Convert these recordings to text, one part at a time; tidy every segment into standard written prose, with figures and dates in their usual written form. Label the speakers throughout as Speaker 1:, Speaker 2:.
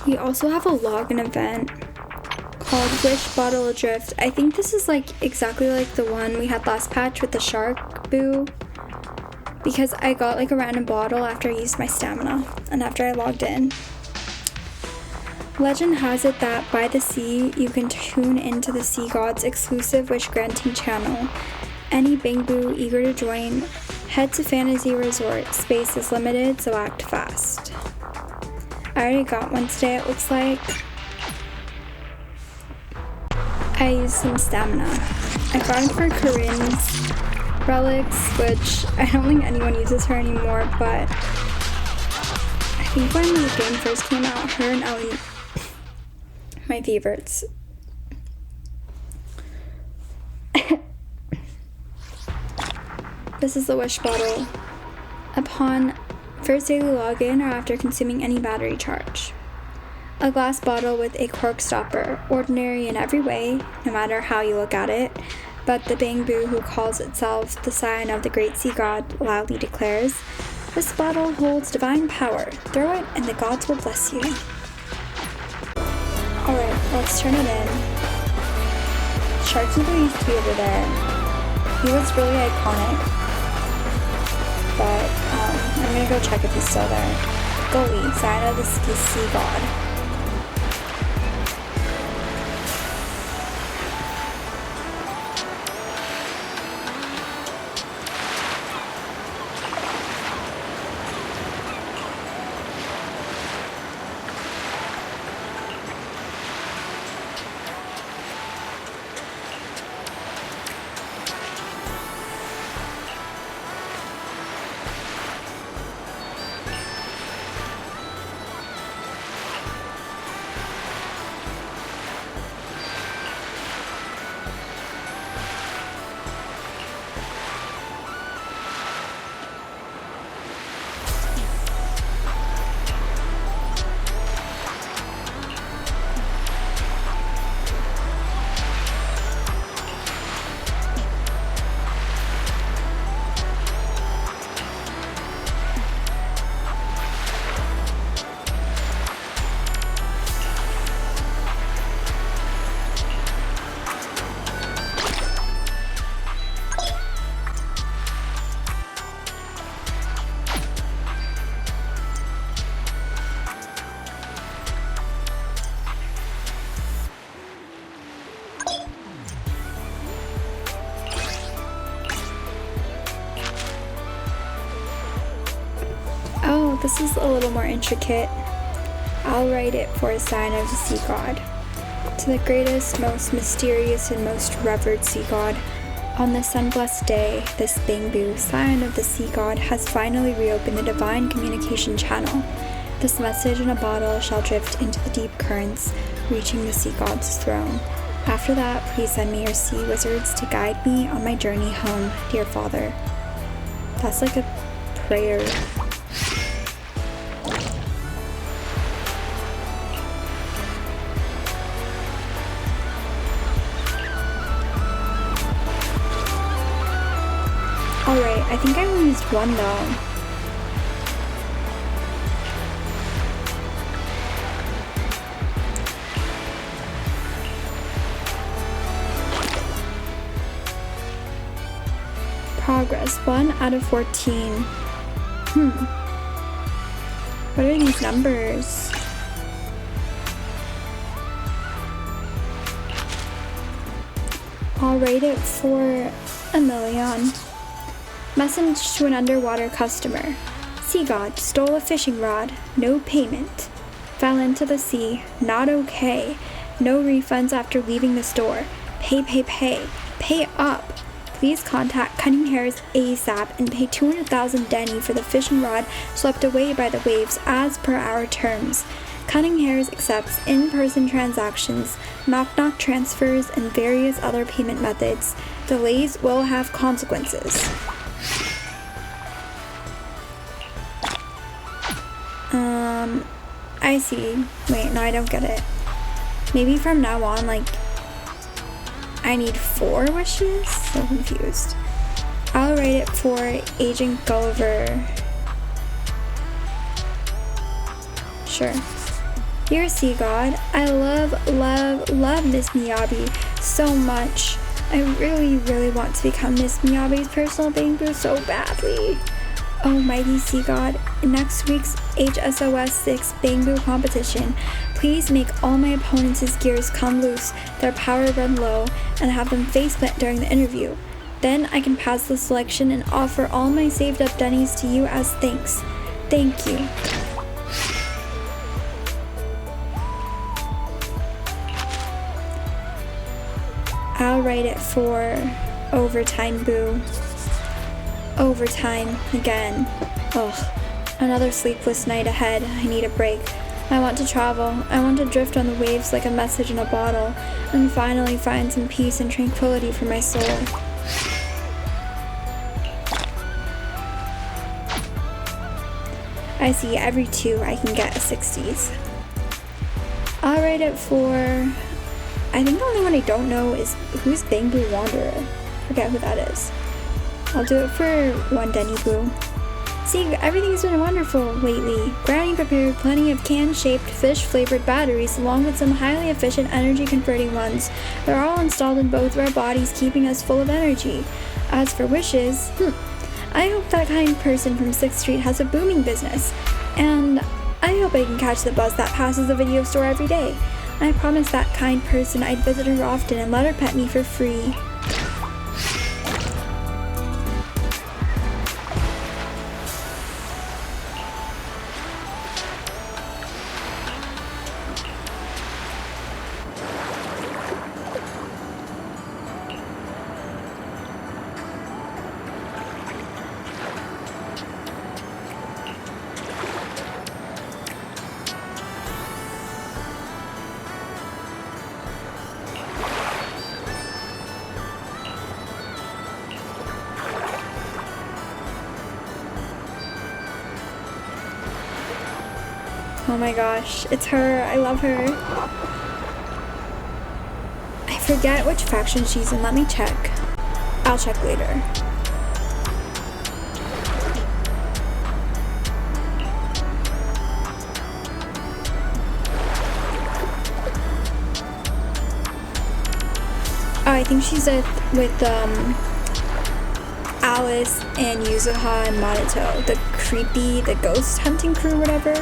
Speaker 1: We also have a login event called Wish Bottle Adrift. I think this is like exactly like the one we had last patch with the shark boo, because I got like a random bottle after I used my stamina and after I logged in. Legend has it that by the sea, you can tune into the sea god's exclusive wish granting channel. Any Bingbu eager to join, head to Fantasy Resort. Space is limited, so act fast. I already got one today, it looks like. I used some stamina. I got it for Corinne's relics, which I don't think anyone uses her anymore, but I think when the game first came out, her and Ellie, my favorites. This is the wish bottle. Upon first daily login or after consuming any battery charge. A glass bottle with a cork stopper, ordinary in every way, no matter how you look at it, but the Bangbu who calls itself the sign of the great sea god loudly declares, "This bottle holds divine power. Throw it and the gods will bless you." Alright, let's turn it in. Shark's Mother used to be over there. He was really iconic. But I'm gonna go check if he's still there. Gully, sign of the sea god. Oh, this is a little more intricate. I'll write it for a sign of the sea god. To the greatest, most mysterious, and most revered sea god, on this sun-blessed day, this Bangbu, sign of the sea god, has finally reopened the divine communication channel. This message in a bottle shall drift into the deep currents, reaching the sea god's throne. After that, please send me your sea wizards to guide me on my journey home, dear father. That's like a prayer. Alright, I think I only used one though. Progress, 1 out of 14. What are these numbers? I'll rate it for a million. Message to an underwater customer. Sea god stole a fishing rod. No payment. Fell into the sea. Not okay. No refunds after leaving the store. Pay, pay, pay. Pay up. Please contact Cunning Hairs ASAP and pay 200,000 Denny for the fishing rod swept away by the waves as per our terms. Cunning Hairs accepts in-person transactions, knock-knock transfers, and various other payment methods. Delays will have consequences. I see. Wait, no, I don't get it. Maybe from now on, like, I need 4 wishes? So confused. I'll write it for Agent Gulliver. Sure. Dear Sea God, I love, love, love Miss Miyabi so much. I really, really want to become Miss Miyabi's personal Bangboo so badly. Oh, mighty Sea God, in next week's HSOS 6 Bangboo competition, please make all my opponents' gears come loose, their power run low, and have them faceplant during the interview. Then I can pass the selection and offer all my saved up dunnies to you as thanks. Thank you. I'll write it for overtime boo. Overtime again. Ugh. Another sleepless night ahead. I need a break. I want to travel. I want to drift on the waves like a message in a bottle, and finally find some peace and tranquility for my soul. I see every 2 I can get a 60s. I'll write it for... I think the only one I don't know is who's Bangboo Wanderer. Forget who that is. I'll do it for 1 Denny Boo. See, everything's been wonderful lately. Granny prepared plenty of can-shaped, fish-flavored batteries along with some highly efficient energy-converting ones. They're all installed in both of our bodies, keeping us full of energy. As for wishes, I hope that kind person from 6th Street has a booming business. And I hope I can catch the bus that passes the video store every day. I promised that kind person I'd visit her often and let her pet me for free. Oh my gosh, it's her. I love her. I forget which faction she's in. Let me check. I'll check later. Oh, I think she's with Alice and Yuzuha and Minato. The ghost hunting crew, whatever.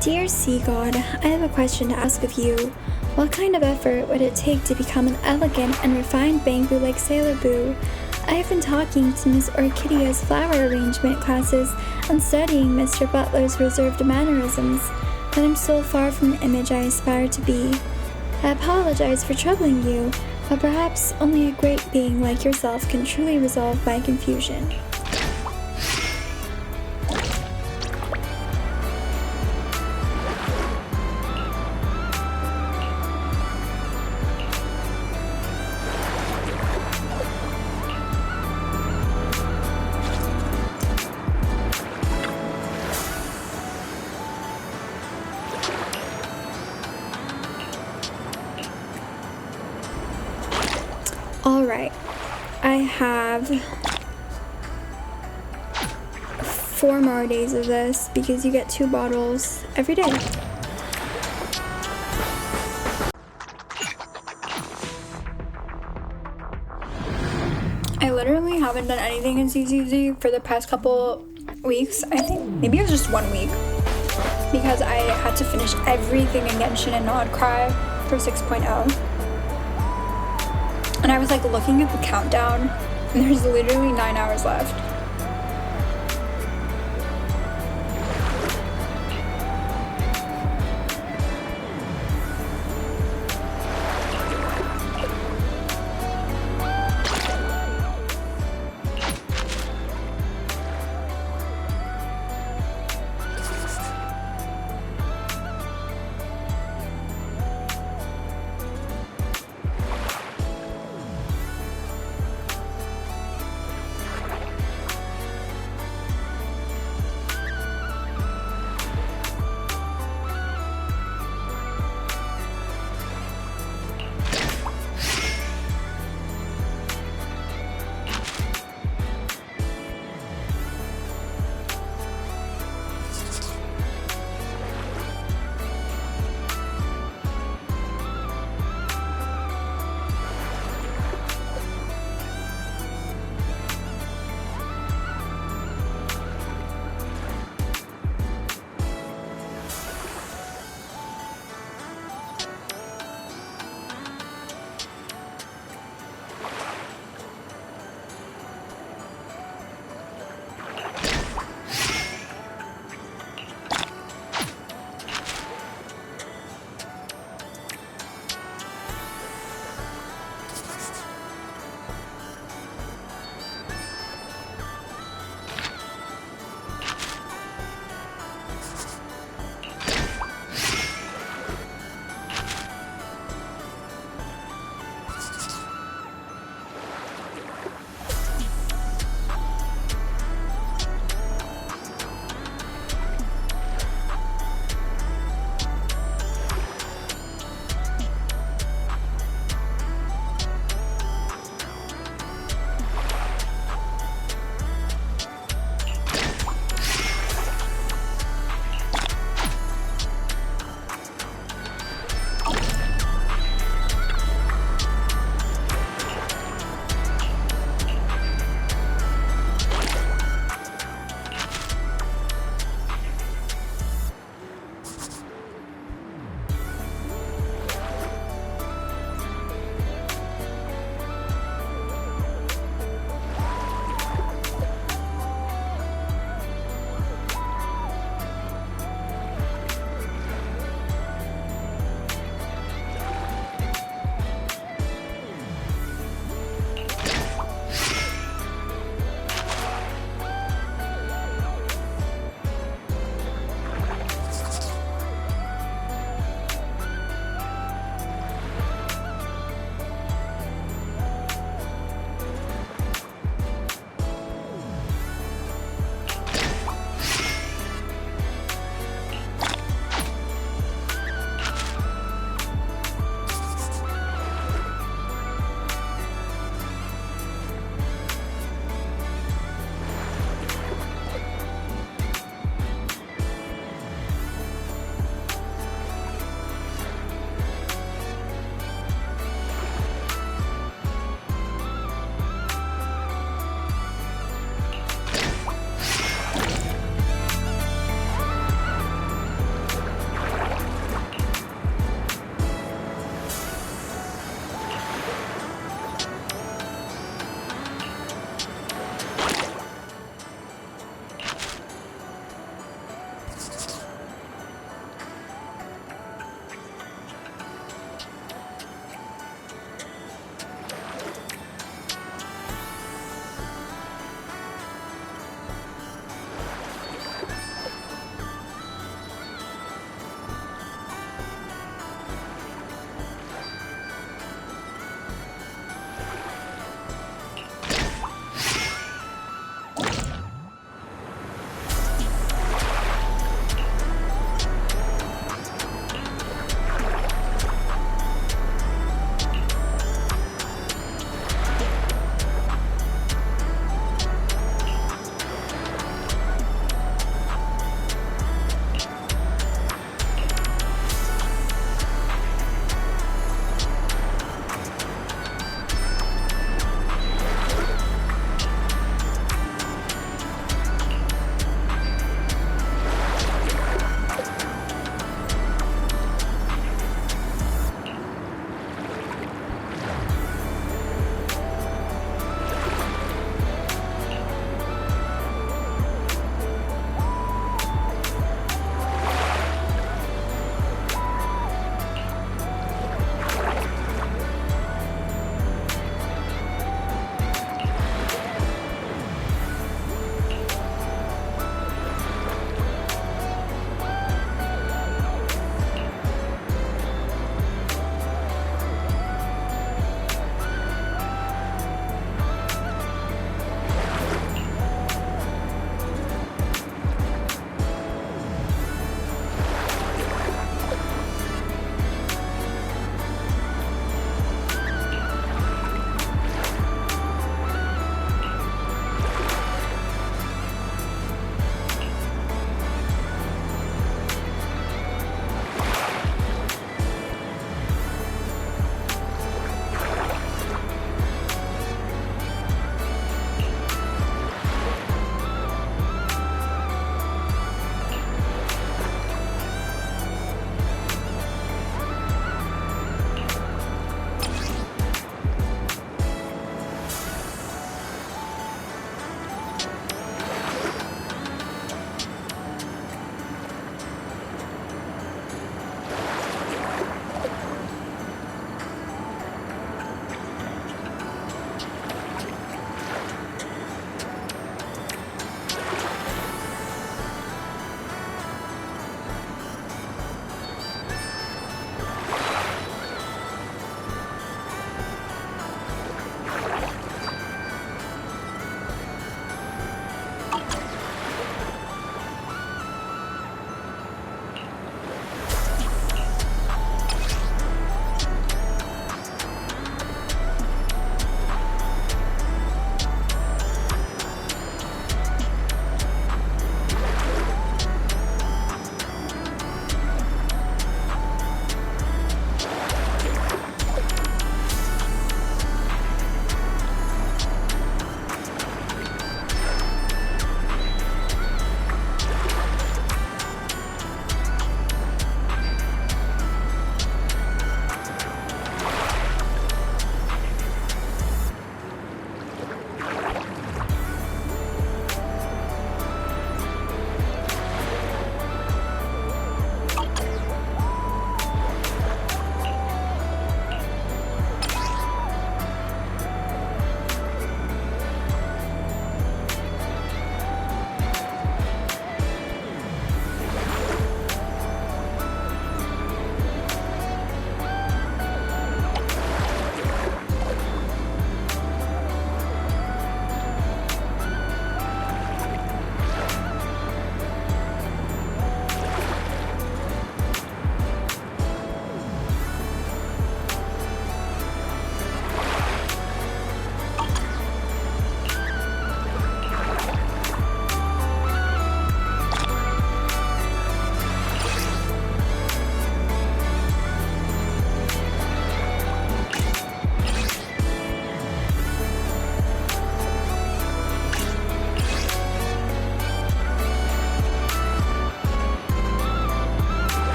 Speaker 1: Dear Sea God, I have a question to ask of you. What kind of effort would it take to become an elegant and refined Bangboo like Sailor Boo? I have been talking to Miss Orchidea's flower arrangement classes and studying Mr. Butler's reserved mannerisms, but I'm still far from the image I aspire to be. I apologize for troubling you, but perhaps only a great being like yourself can truly resolve my confusion. Alright, I have 4 more days of this because you get 2 bottles every day. I literally haven't done anything in CCZ for the past couple weeks. I think maybe it was just 1 week because I had to finish everything in Genshin and not cry for 6.0. And I was like looking at the countdown, and there's literally 9 hours left.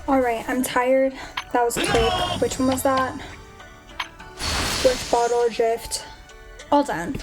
Speaker 2: Alright, I'm tired. That was quick. Which one was that? Which bottle adrift? All done.